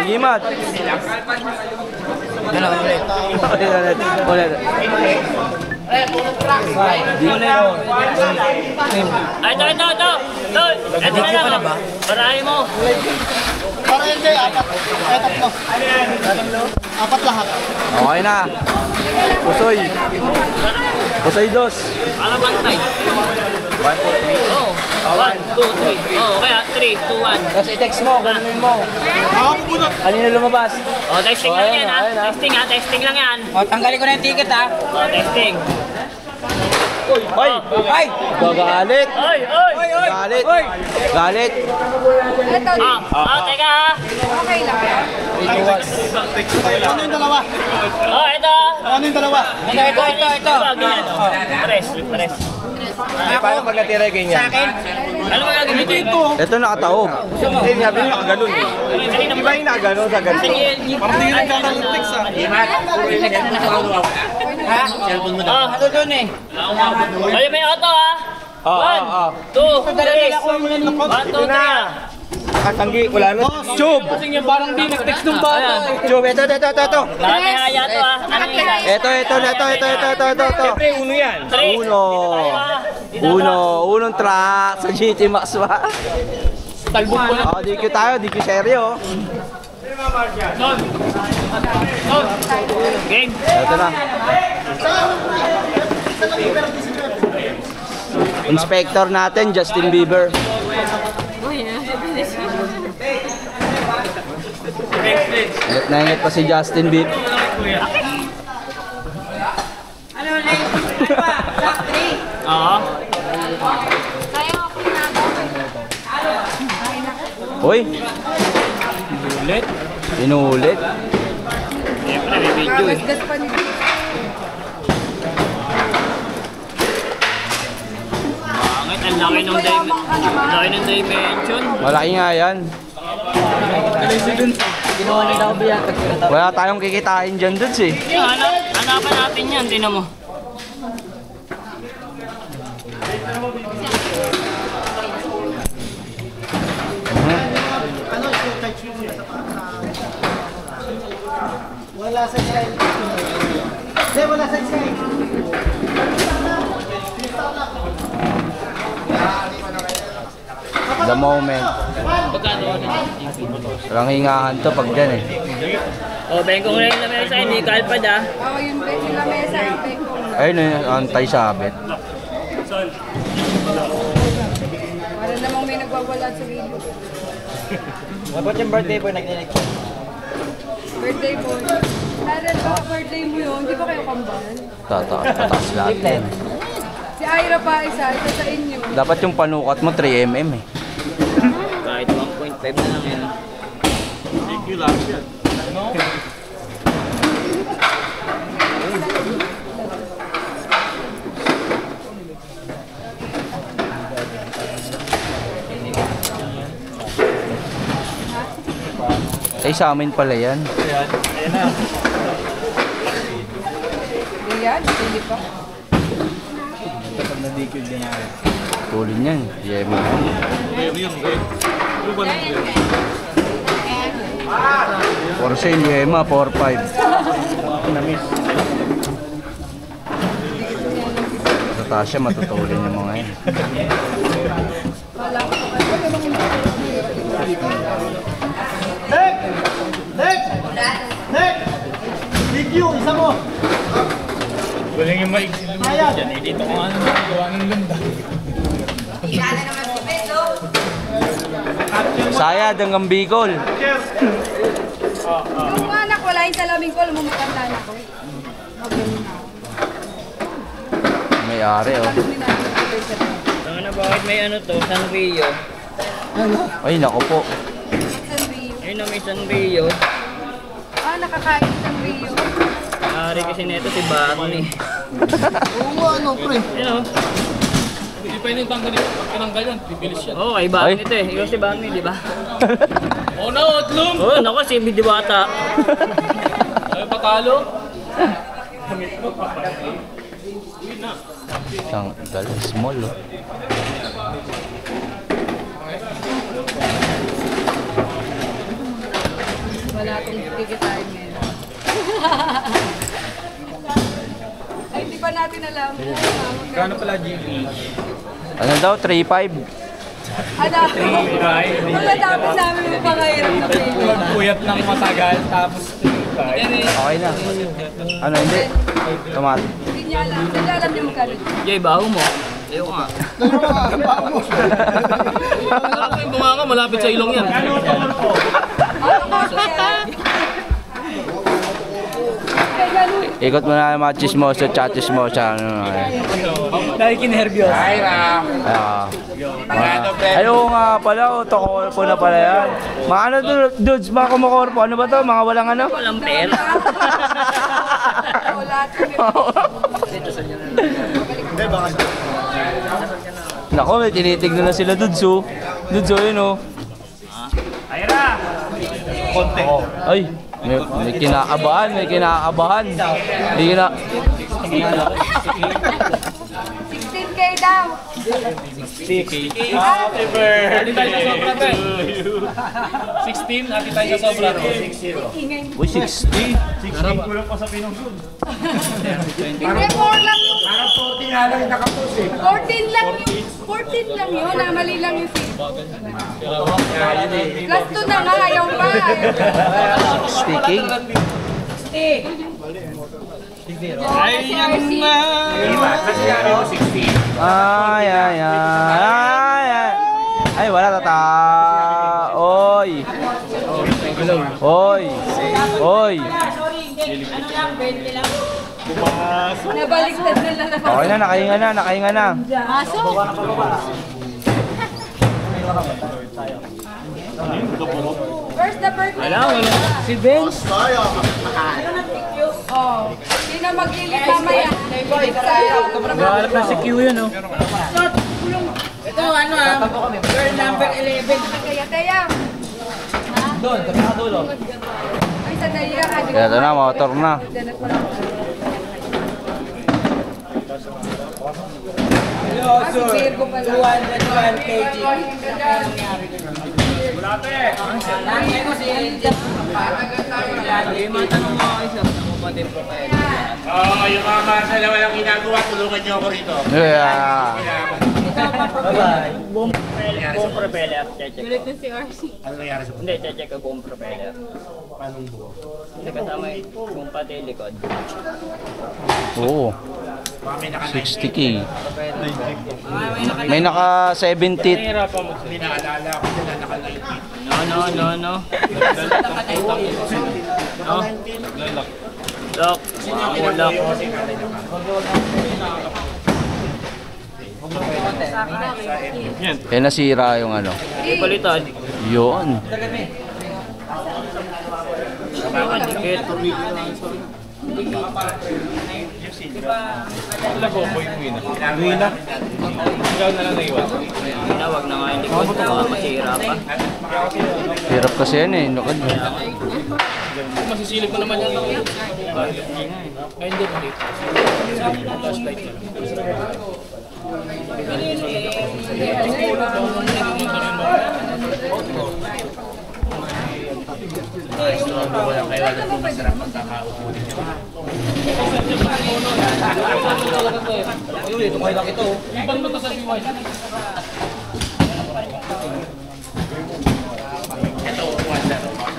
Gimat. Ulit. Ito. Ito na lang. Parahin mo. Para yun kayo, apat. Ay, tatlo. Apat lahat. Okay na. Pusoy. Pusoy dos. Alam bantay. 1, 2, 3. Oh. 1, 2, 3. Oh, kaya 3, 2, 1. Tapos i-text mo, ganunin mo. Kanina lumabas. Oh, testing lang yan ha. Testing lang yan. O, tanggalin ko na yung ticket ha. Oh, testing. Hoy! Ay! Gagalit! Oy! Galit! Galit! Teka ha. Okay lang. Ano yung dalawa? Oh, ito. Ano yung dalawa? Ito. Tres. Paano pag natira ganyan? Sa akin? Ano ba gagawin dito? Ito nakataob. Hindi, sabi nyo nakaganon eh. Iba yung nakaganon sa ganito. Parang hindi rin ganda yung text ah. Ha? Ano doon eh? Ayun may auto ha. 1, 2, 3. 1, 2, 3. Katanggi, wala na. Chub! Parang di nag-text nung bata. Chub, ito. Lahat may haya to ha. Ano yung isa? Ito. Uno yan. 3. Unong track sa GT Max ba? Talbog ko na. Oh, DQ tayo, DQ seryo. Game. Ito na. Inspector natin, Justin Bieber. Ingat pa si Justin Bieber. Ano na yung top 3? Oo. Kaya ako na Hoy, inulit. Siyempre may video eh. Gas pa ni Bakit? Ang laki ng dimension. Malaki nga yan. Ginawa nila ako biya. Wala tayong kikitain dyan dudes eh. Hanapan natin yan. Tingnan mo. Wala sa side. Hindi, wala sa side. The moment. Walang hingahan to pag dyan eh. O, bengkong na yung lamesa. Hindi kalpad ah. Oo, yun ba? Sila mesa yung peko. Ayun yung anti-sabit. Para namang may nagwawala sa video. Dapat yung birthday boy nag-election. Birthday boy. Meron ba birthday mo yun? Hindi ba kayo kambal? Tataas lahat yan. Si Ira pa isa, ito sa inyo. Dapat yung panukat mo 3mm eh. Kahit 1.5 na lang yan. Thank you lang yan. Ay sa amin pala yan. Yan, hindi pa. Tulin yan. Yemi. Porsche Yema 4.5. Sa Tasha matutulin yung mga yan. Next! DQ, isa mo! Walang yung maigsil mo dyan eh. Dito ko ano gawa ng lunda. Kilala naman si Pedro. Sayad hanggang Bicol. Yung anak, wala yung salamin ko. Alam mo, matanda na ko. May-ari oh. Ano bakit may ano to? San Rio. Ay naku po. Ayun na may San Rio. Nakakain ng Rio. Ari kasi neto si Barney. Oo, ano, pre? Ayun o. Hindi pa yung tanggal yun. Pag tinanggal yan, bibilis yan. Oo, kay Barney ito eh. Ikaw si Barney, di ba? Oh no, Tlum! Oo, naku si Bidiwata. Ay, patalo. Isang small oh. kung kikitain ngayon. Ay, hindi pa natin alam. Kano pala GP? Ano daw? 3-5? Ano? Wala dapat namin yung pangahirap na pili. Puyat ng matagal, tapos Okay na. Ano, hindi? Tomato. Hindi niya alam. Hindi alam niya magkano. Jay, baho mo. Ayaw ka. Alam ko yung bunganga, malapit sa ilong yan. Ikot mo na yung mga chismoso, chismoso. Dahil kinerbiyos. Ayaw nga pala, tokorpo na pala yan. Mga ano dudes, mga kumukorpo, ano ba to? Mga walang ano? Walang pera. Wala. Nako, may tinitignan na sila dudes oh. Dudes oh, yun oh. Ayra! Konti. Ay, may kinakabahan, may kinakabahan. Hindi kina... 16K daw. 16. Happy birthday! 16, happy tayo sa sobra. Uy, 60. 16, kulang pa sa pinungsod. Hindi, 4 lang yun. Parang 14 nga lang yung nakapos eh. 14 lang yun. 14 lang yun. Mali lang yung seat. Plus 2 na nga. Ayaw pa. Sticking. Ay, Ay, ay, ay, ay. Ay, wala tata. Oy. Oy. Oy. nabaliktad nila na. Okay na, nakahinga na, nakahinga na. Aso? Where's the birthday? Si Benz. Oh, hindi na mag-ilit mamaya. Naghahanap na si Q yun, oh. Ito, ano girl number 11. Kaya Teya. Doon, kami nakadulo. Ay, sa Teya. Kaya ito na, motor na. Si Virgo pala. 212 kg. Yung mga marshal na walang ginagawa, tulungan niyo ako rito. Yeah. Bye-bye. Buong propeller, check. Gulit na si RC. Ano nangyari sa Hindi, check ko buong propeller. panong buo? Hindi kasama yung pati likod. Oo. Baka may naka 60K. May naka 70. Nahirapan mo. Hindi naalala ako na naka-19. No. No. Lock. Lock. Kaya nasira yung ano. Palitan. Yun. Dikit. Wala po po yung wina. Wina? Ikaw na lang naiwan. Wag na nga yung likod. Baka masira pa. Hirap kasi yan eh. Nukad. Masisilip mo naman yan. Ay, hindi. Flashlight yan.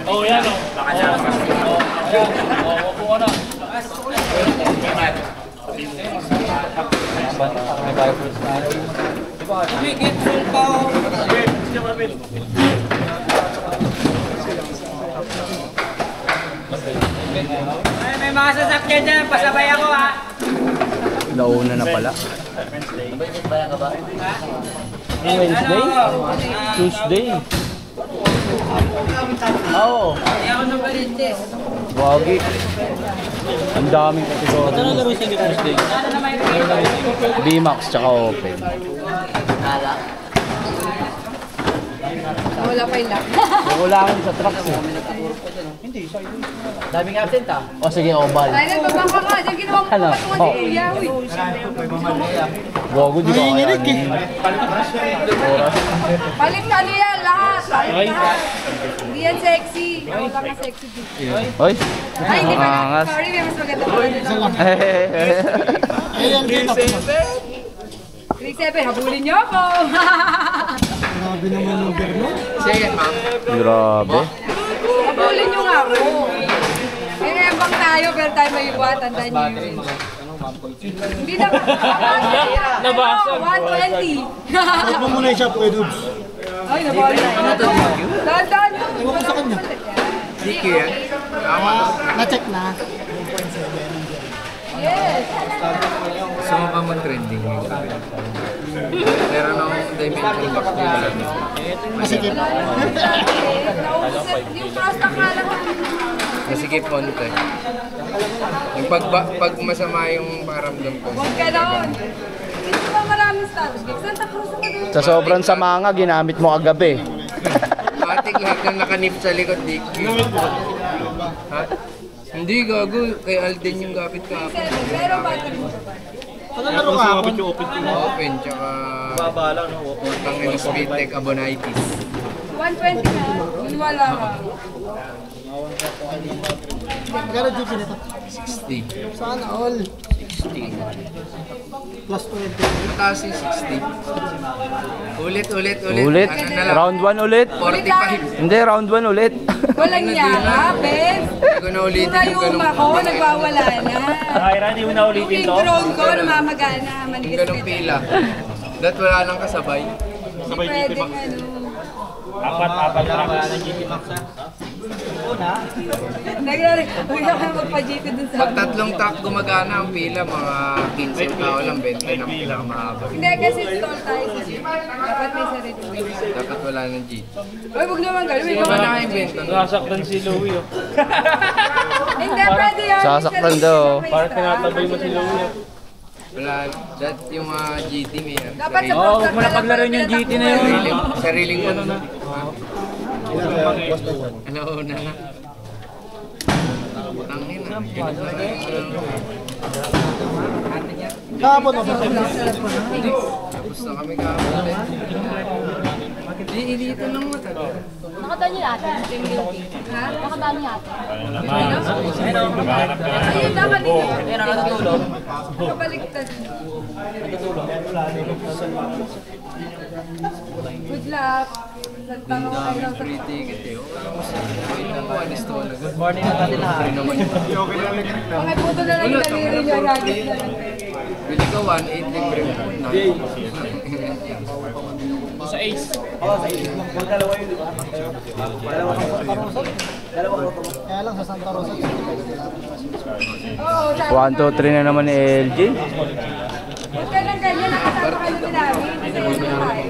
Oh, yan o. Baka siya. Opo na. May mga sasakyan dyan, pasabay ako ha. Nauna na pala. Wednesday? Tuesday? Oo. Wagi. Ang daming kategorya. Ito na laro siya Tuesday. B-Max tsaka Open. Wala pa yung lock. Kulangan sa trucks eh. Daming absent ah. O sige, oval. Ay, nagbabaka nga. Diyan ginawa mo Ano? patungan si Kuya. Uy. Gogo, di ba kaya? Balik na niya lahat. Hindi Hindi yan sexy. Ako lang ang sexy dito. Hoy. Ay, hindi pala. Angas. Sorry, may mas maganda pa rin. Ayan, dito. 3-7, habulin niyo ako. Grabe naman yung birno. Grabe. Habulin niyo nga ako. Eh, bang tayo, pero tayo may iwa. Tandaan niyo yun. Hindi na ba? Nabasag. 120. Huwag mo muna yung shop, Kuya Dubs. Ay, nabali na. Tandaan niyo. Ewan ko sa kanya. Na-check na. Yes. Gusto mo ba mag-trending? Meron akong dimension box na malaki. Masikip. Nausap, yung prostock nga lang. Masikip konti. Yung pag masama yung paramdam ko. Huwag ka noon. Hindi ba maraming stars? Santa Cruz ako doon. Sa sobrang sama nga, ginamit mo kagabi. Matik lahat ng nakanip sa likod, Dick. Ha? Hindi, gago. Kay Alden yung gapit ka. Pero battery mo pa. Ano laro ka ako? Open, tsaka... Utang and speed tech abonitis. 120 na. Wala ka. Magkano GP nito? 60. Sana all. 60. Plus 20. Kasi 60. Ulit. Ulit. Ano na lang? Round 1 ulit. 45. Hindi, round 1 ulit. Walang yaka, bes. Hindi ko na ulitin yung Yung ganong... ako, nagwawala na. Ay, Randy, mo na Yung ulitin to. drone ko, namamagana. Yung Manigas ganong pila. Dat wala nang kasabay. Pwedeng ano. Apat na GT Max. Huwag na kayo magpa-GT dun sa... Pag tatlong truck gumagana ang pila, mga 15 tao lang, 20 ng pila mahaba. Hindi, kasi stall tayo sa GT. Dapat may sarili. Dapat wala ng G. Uy, huwag naman gano'n. Ano ba na-invento? Nasaktan si Louie, oh. Hindi, pwede yan. Sasaktan daw. Parang tinatabay mo si Louie, oh. Wala. That yung mga GT may yan. Dapat sa Oo, stall huwag mo na paglaruin yung GT na yun. Sariling ano na. Ano una na? Tangin na. Kahapon ako. Tapos na kami kahapon. Hindi, dito lang mata. Nakadaan niyo natin. Ha? Nakadaan niyo natin. Ayun, dapat dito. Kabaliktad. Good luck. Nagtanong ko kayo sa... Free ticket eh. Wait lang ko, alis to na. Good morning na natin lahat. Free naman yun. May puto na lang yung daliri niya. Ragis na lang. Bili ka 1.8 libre mo. Sa Ace. Kaya lang sa Santa Rosa. Oo, 1, 2, 3 na naman ni LG. huwag ka lang ganyan. Nakasama kayo din namin. Kasi yun yung tayo.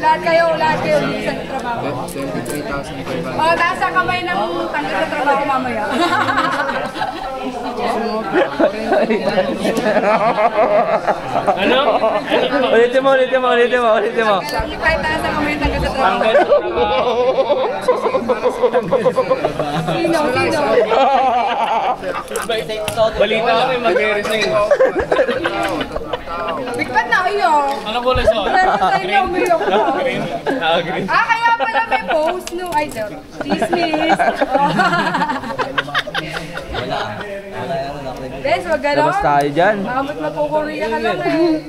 Lahat kayo dito sa trabaho. 23,500. Oh, nasa kamay ng tanggal sa trabaho mamaya. Ano? Ulitin mo. Kahit nasa kamay ng tanggal sa trabaho. Sino? Balita kami, mag-resign. Bigpat na kayo. Ano po lang so? Wala na tayo na umiyak ko. Green. Kaya pala may post no. Ay, dismiss. Bes, wag gano'n. Labas tayo dyan. Makamot mapukorea ka lang eh.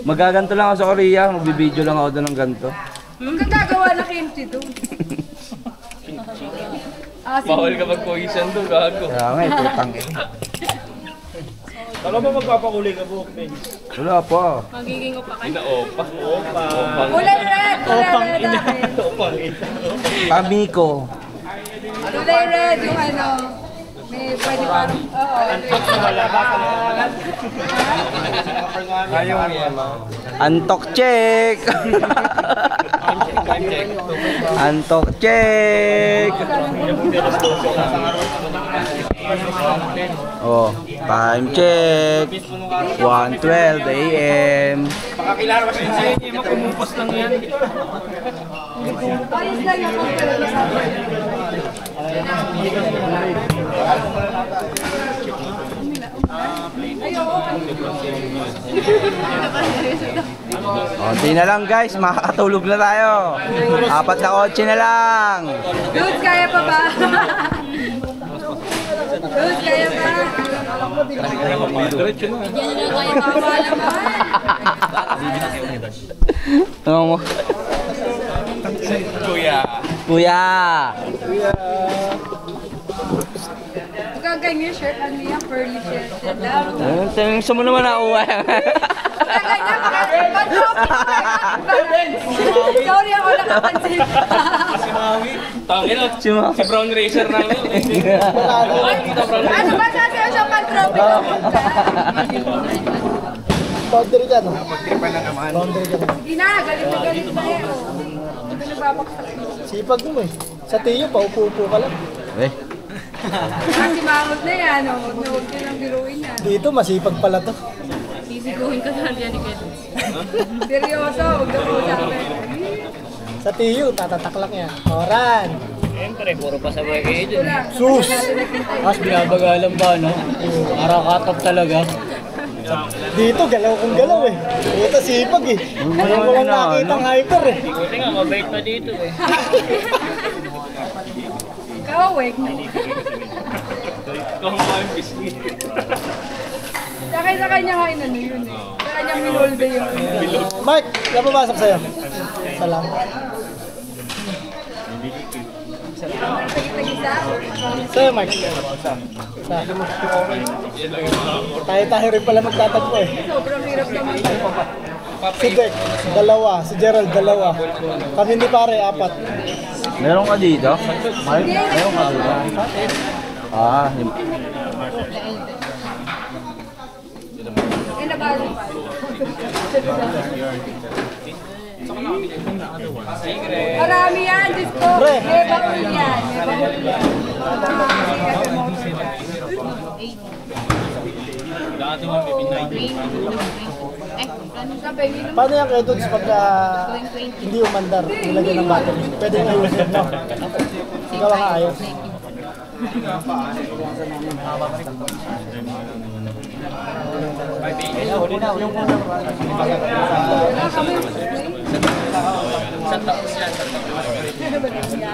Magaganto lang ako sa Korea. Magbibideo lang ako doon ng ganto. Ang gagawa na kimchi doon. Bawal ka mag-cohesion doon, gago. Kaya nga, putang eh. Alam mo magpapakulay ka buhok, Ben? Wala pa. Magiging upa ka. Opa. Kulay red! Kulay red natin. Opang ito. Amiko. Kulay red yung ano. May pwede parang... Oo. Antok check! Antok check! Oh, time check. 1:12 AM. Pakakilala kasi sa inyo, makumupos lang yan. Ayos lang yung pagkala sa akin. Ayoko. Konti na lang guys, makakatulog na tayo. 4 na kotse na lang. Dudes, kaya pa ba? Dudes, kaya pa? Kawa naman. Ano mo? Kuya! Huwag ganyan shirt, ano yan, pearly shirt. Gusto mo naman nakuha. Huwag ganyan, sorry ako nakapansin. Tangin na, si Brown Racer na lang. Ano ba sasayaw siya pag-trophy ko? Boundary ka, no? Hindi na, galit na eh. Hindi nababaksak. Sipag mo eh. Sa tiyo, paupo-upo ka lang. Kasi mangot na yan, huwag na huwag nang biruin yan. Dito, masipag pala to. Sisiguhin ka na yan ni Kevin. Seryoso, huwag na po sa akin. Sa tiyo, tatatak lang yan. Oran! Siyempre, puro pasabay kayo dun. Sus! Mas binabagalan ba, no? Arakatap talaga. Dito, galaw kong galaw eh. Dito, sipag eh. Ayaw ko lang nakitang hyper eh. Buti nga, mabait pa dito eh. Kawawek. Sa kanya nga inano yun eh. Sa kanya minolde yun. Mark, yan pumasok sa'yo. Salam. Tag-isa. Sa'yo, Mark. Tayo-tayo rin pala magtatagpo eh. Sobrang hirap naman. Si Dek, 2. Si Gerald, 2. Kami ni pare, 4. Meron ka dito? Meron ka dito? Ay, nabalo pa. Marami yan, Diyos ko. May baul yan. May baul yan. Paano yan kayo doon pagka hindi umandar, nilagyan ng battery? Pwede na ayusin, no? Gawa ka ayos.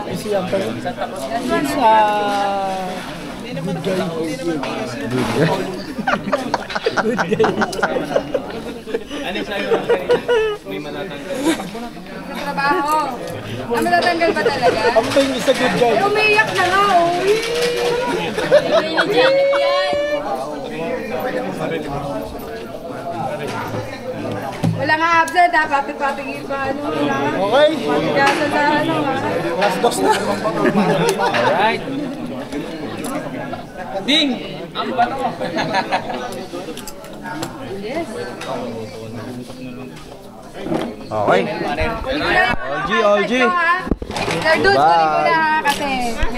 Isi yan pa yun. Sa... Good guy. Good guy. Ano sa'yo? May malatang. Sa trabaho. Ang matatanggal ba talaga? Ako pa yung isa good guy. Eh, umiiyak na nga, oh. May jacket yan. Wala nga absent, ha? Papit-papigil pa, ano, ha? Okay. Magkasa sa, ano, ha? Last dos na. Alright. Ding! Ang bato! Yes. Okay. Kunin ko na yung OG. Sir Dudes, kunin ko na, ha? Kasi...